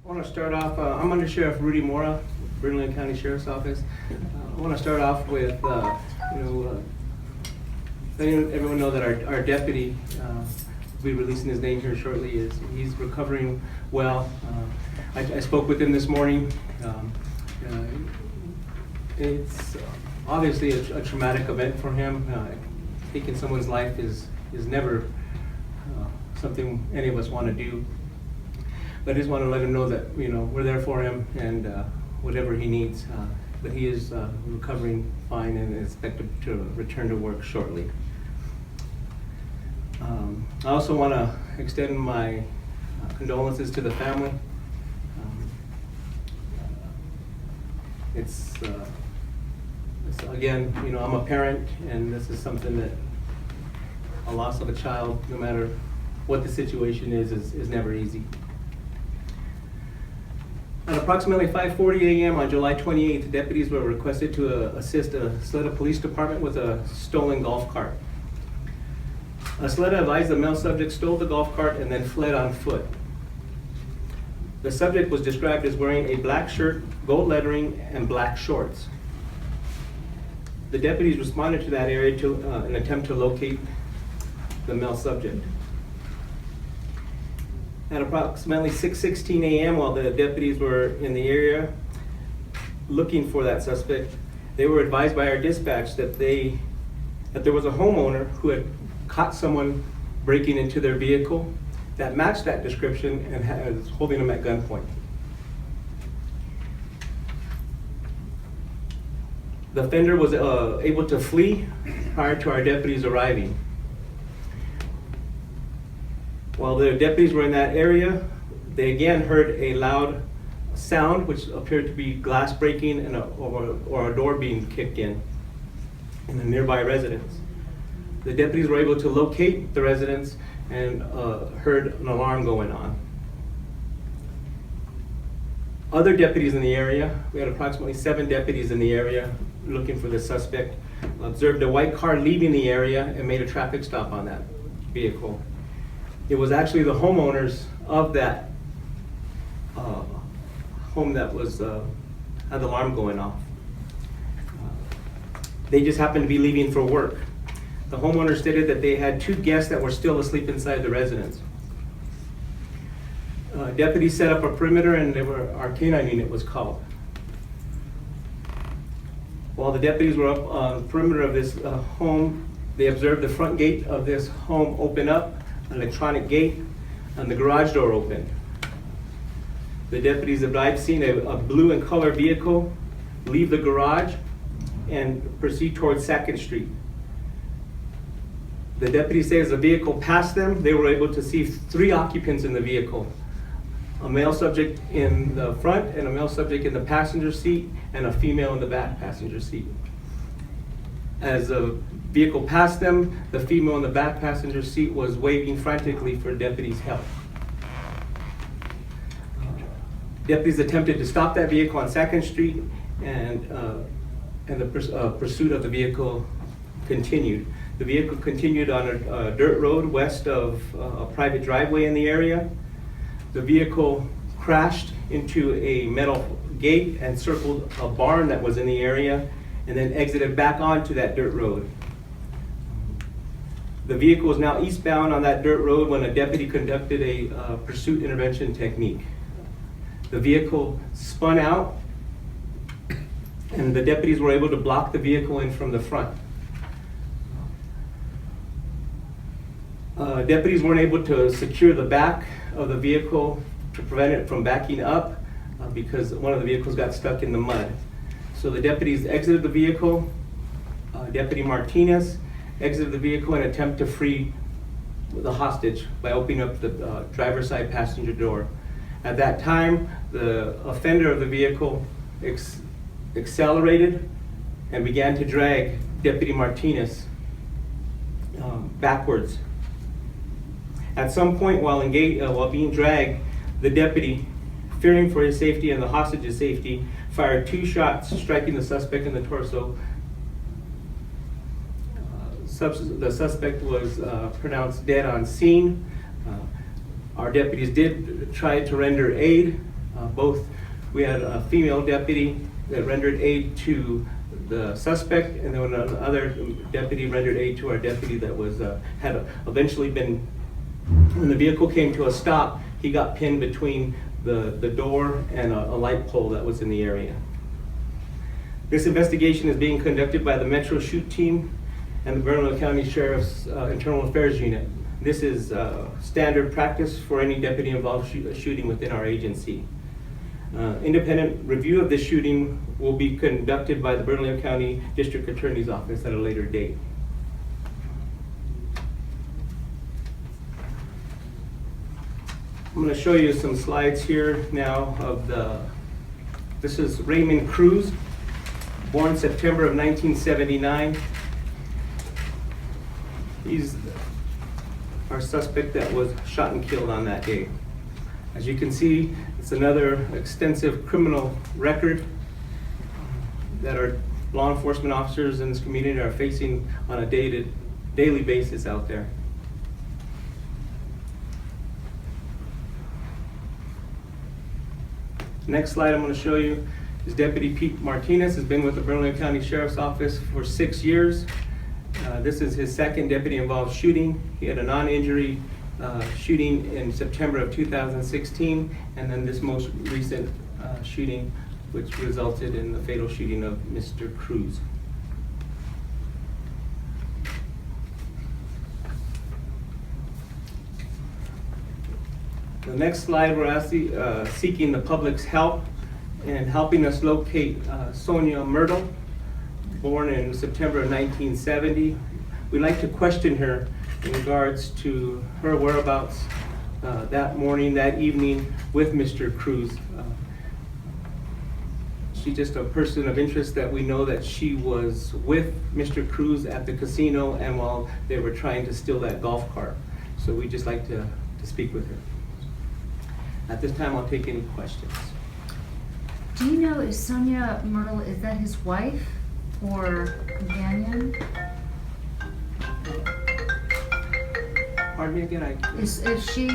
I want to start off, I'm Under Sheriff Rudy Mora, Bernalillo County Sheriff's Office. I want to start off with, letting everyone know that our deputy, we'll be releasing his name here shortly, he's recovering well. I spoke with him this morning. It's obviously a traumatic event for him. Taking someone's life is never something any of us want to do. But I just want to let him know that we're there for him and whatever he needs. But he is recovering fine and is expected to return to work shortly. I also want to extend my condolences to the family. It's again, I'm a parent, and this is something that a loss of a child, no matter what the situation is never easy. At approximately 5:40 a.m. on July 28th, deputies were requested to assist a Sleda Police Department with a stolen golf cart. Sleda advised the male subject stole the golf cart and then fled on foot. The subject was described as wearing a black shirt, gold lettering, and black shorts. The deputies responded to that area to an attempt to locate the male subject. At approximately 6:16 a.m., while the deputies were in the area looking for that suspect, they were advised by our dispatch that there was a homeowner who had caught someone breaking into their vehicle that matched that description and was holding them at gunpoint. The offender was able to flee prior to our deputies arriving. While the deputies were in that area, they again heard a loud sound, which appeared to be glass breaking and or a door being kicked in a nearby residence. The deputies were able to locate the residence and heard an alarm going on. Other deputies in the area, we had approximately 7 deputies in the area looking for the suspect, observed a white car leaving the area and made a traffic stop on that vehicle. It was actually the homeowners of that home that was had the alarm going off. They just happened to be leaving for work. The homeowner stated that they had 2 guests that were still asleep inside the residence. Deputies set up a perimeter, and our canine unit was called. While the deputies were up on the perimeter of this home, they observed the front gate of this home open up, an electronic gate, and the garage door opened. The deputies arrived, seen a blue in color vehicle leave the garage and proceed towards 2nd Street. The deputies say as the vehicle passed them, they were able to see 3 occupants in the vehicle. A male subject in the front and a male subject in the passenger seat and a female in the back passenger seat. As the vehicle passed them, the female in the back passenger seat was waving frantically for deputies' help. Deputies attempted to stop that vehicle on 2nd Street, and the pursuit of the vehicle continued. The vehicle continued on a dirt road west of a private driveway in the area. The vehicle crashed into a metal gate and circled a barn that was in the area, and then exited back onto that dirt road. The vehicle is now eastbound on that dirt road when a deputy conducted a pursuit intervention technique. The vehicle spun out, and the deputies were able to block the vehicle in from the front. Deputies weren't able to secure the back of the vehicle to prevent it from backing up because one of the vehicles got stuck in the mud. So the deputies exited the vehicle. Deputy Martinez exited the vehicle in an attempt to free the hostage by opening up the driver's side passenger door. At that time, the offender of the vehicle accelerated and began to drag Deputy Martinez backwards. At some point while being dragged, the deputy, fearing for his safety and the hostage's safety, fired 2 shots, striking the suspect in the torso. The suspect was pronounced dead on scene. Our deputies did try to render aid. Both, we had a female deputy that rendered aid to the suspect, and then another deputy rendered aid to our deputy that was had eventually been, when the vehicle came to a stop, he got pinned between the door and a light pole that was in the area. This investigation is being conducted by the Metro Shoot Team and the Bernalillo County Sheriff's Internal Affairs Unit. This is standard practice for any deputy involved shooting within our agency. Independent review of this shooting will be conducted by the Bernalillo County District Attorney's Office at a later date. I'm going to show you some slides here now of this is Raymond Cruz, born September of 1979. He's our suspect that was shot and killed on that day. As you can see, it's another extensive criminal record that our law enforcement officers in this community are facing on a daily basis out there. Next slide I'm going to show you is Deputy Pete Martinez. Has been with the Bernalillo County Sheriff's Office for 6 years. This is his second deputy involved shooting. He had a non-injury shooting in September of 2016, and then this most recent shooting, which resulted in the fatal shooting of Mr. Cruz. The next slide, we're actually seeking the public's help in helping us locate Sonia Myrtle, born in September of 1970. We'd like to question her in regards to her whereabouts that morning, that evening with Mr. Cruz. She's just a person of interest that we know that she was with Mr. Cruz at the casino and while they were trying to steal that golf cart. So we'd just like to speak with her. At this time, I'll take any questions. Do you know, is Sonia Myrtle, is that his wife or companion? Pardon me again? Is she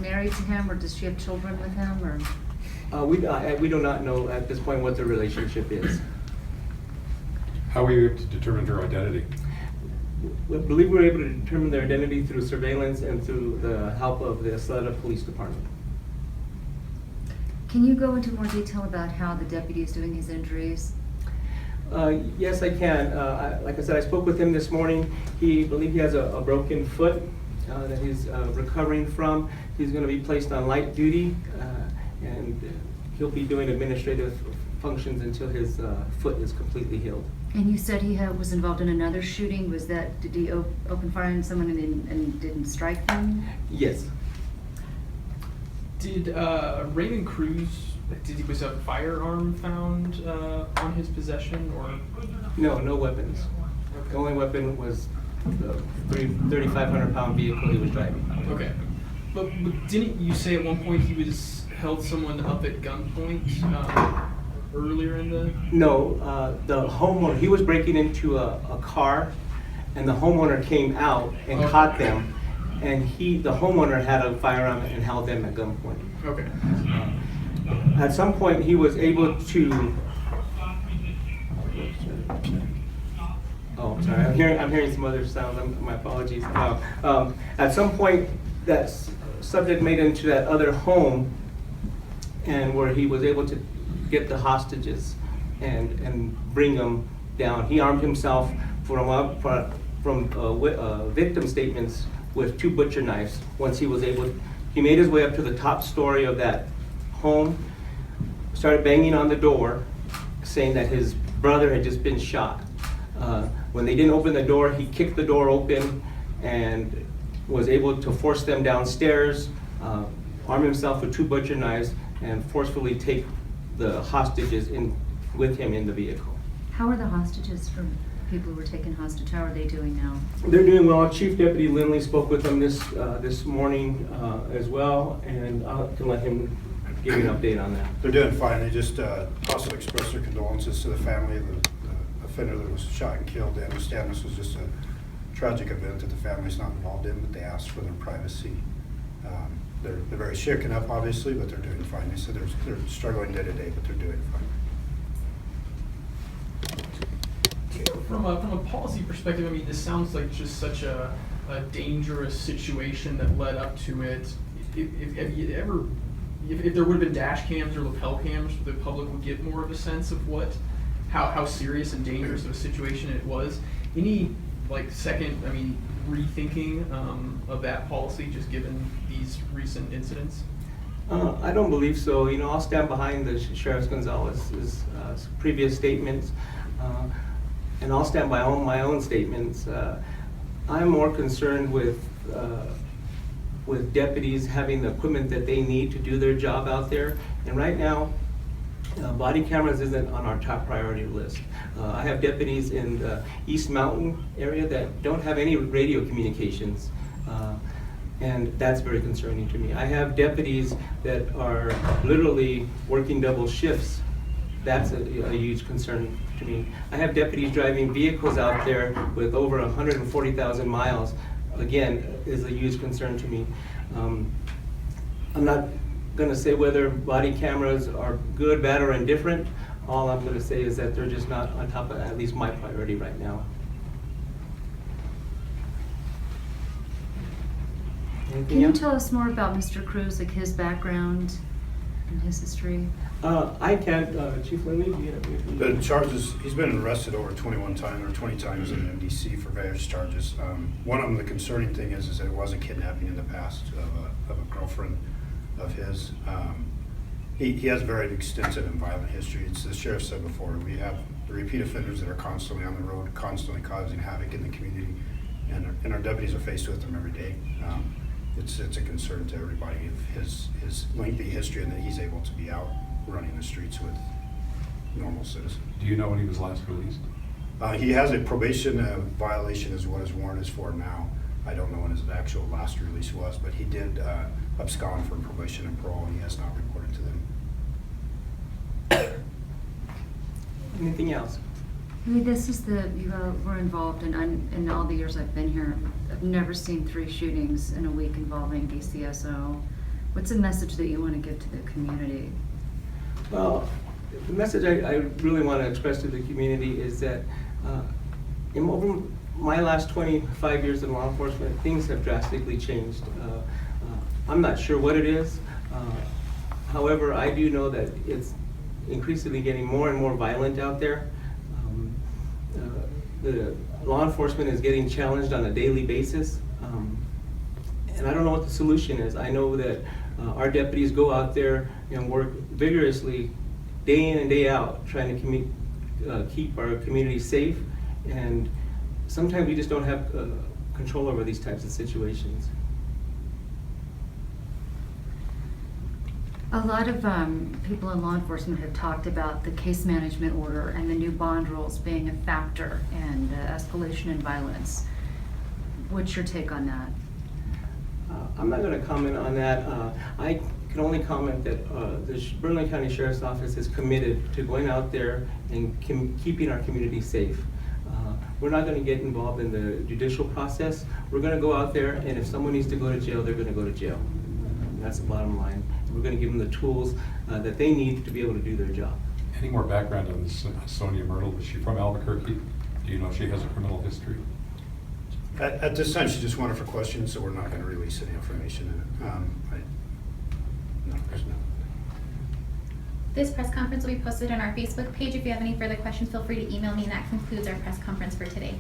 married to him, or does she have children with him, or? We do not know at this point what the relationship is. How were you able to determine her identity? We believe we were able to determine their identity through surveillance and through the help of the Salida Police Department. Can you go into more detail about how the deputy is doing his injuries? Yes, I can. Like I said, I spoke with him this morning. He believes he has a broken foot that he's recovering from. He's going to be placed on light duty, and he'll be doing administrative functions until his foot is completely healed. And you said he was involved in another shooting. Was that, did he open fire on someone and didn't strike them? Yes. Did Raymond Cruz, was a firearm found on his possession, or? No weapons. Okay. The only weapon was the 3,500-pound vehicle he was driving. Okay. But didn't you say at one point he held someone up at gunpoint earlier in the? No, the homeowner, he was breaking into a car, and the homeowner came out and caught them, and the homeowner had a firearm and held them at gunpoint. Okay. At some point, he was able to. Oh, I'm sorry. I'm hearing some other sounds. My apologies. At some point, that subject made it into that other home, and where he was able to get the hostages and bring them down. He armed himself from victim statements with 2 butcher knives. Once he was able, he made his way up to the top story of that home, started banging on the door, saying that his brother had just been shot. When they didn't open the door, he kicked the door open and was able to force them downstairs, arm himself with 2 butcher knives, and forcefully take the hostages in with him in the vehicle. How are the hostages from people who were taken hostage? How are they doing now? They're doing well. Chief Deputy Lindley spoke with them this morning as well, and I can let him give you an update on that. They're doing fine. They just also expressed their condolences to the family of the offender that was shot and killed. They understand this was just a tragic event that the family's not involved in, but they asked for their privacy. They're very sick enough, obviously, but they're doing fine. They said they're struggling day to day, but they're doing fine. From a policy perspective, I mean, this sounds like just such a dangerous situation that led up to it. If there would have been dash cams or lapel cams, the public would get more of a sense of how serious and dangerous of a situation it was. Any rethinking of that policy, just given these recent incidents? I don't believe so. You know, I'll stand behind the Sheriff Gonzalez's previous statements, and I'll stand by my own statements. I'm more concerned with deputies having the equipment that they need to do their job out there. And right now, body cameras isn't on our top priority list. I have deputies in the East Mountain area that don't have any radio communications, and that's very concerning to me. I have deputies that are literally working double shifts. That's a huge concern to me. I have deputies driving vehicles out there with over 140,000 miles. Again, is a huge concern to me. I'm not going to say whether body cameras are good, bad, or indifferent. All I'm going to say is that they're just not on top of at least my priority right now. Anything Can you else? tell us more about Mr. Cruz, like his background and his history? I can't, Chief Lindley, do you have? The charges, he's been arrested over 21 times or 20 times in MDC for various charges. One of them, the concerning thing is that it was a kidnapping in the past of a girlfriend of his. He has a very extensive and violent history. It's the sheriff said before, we have the repeat offenders that are constantly on the road, constantly causing havoc in the community, and our deputies are faced with them every day. It's a concern to everybody of his lengthy history and that he's able to be out running the streets with normal citizens. Do you know when he was last released? He has a probation violation is what his warrant is for now. I don't know when his actual last release was, but he did abscond from probation and parole, and he has not reported to them. Anything else? I mean, this is we're involved in all the years I've been here. I've never seen 3 shootings in a week involving DCSO. What's a message that you want to give to the community? Well, the message I really want to express to the community is that in over my last 25 years in law enforcement, things have drastically changed. I'm not sure what it is. However, I do know that it's increasingly getting more and more violent out there. The law enforcement is getting challenged on a daily basis. And I don't know what the solution is. I know that our deputies go out there and work vigorously day in and day out trying to keep our community safe, and sometimes we just don't have control over these types of situations. A lot of people in law enforcement have talked about the case management order and the new bond rules being a factor in the escalation in violence. What's your take on that? I'm not going to comment on that. I can only comment that the Bernalillo County Sheriff's Office is committed to going out there and keeping our community safe. We're not going to get involved in the judicial process. We're going to go out there, and if someone needs to go to jail, they're going to go to jail. That's the bottom line. We're going to give them the tools that they need to be able to do their job. Any more background on this Sonia Myrtle? Is she from Albuquerque? Do you know if she has a criminal history? At this time, she just wanted for questions, so we're not going to release any information in it. No, there's no. This press conference will be posted on our Facebook page. If you have any further questions, feel free to email me, and that concludes our press conference for today.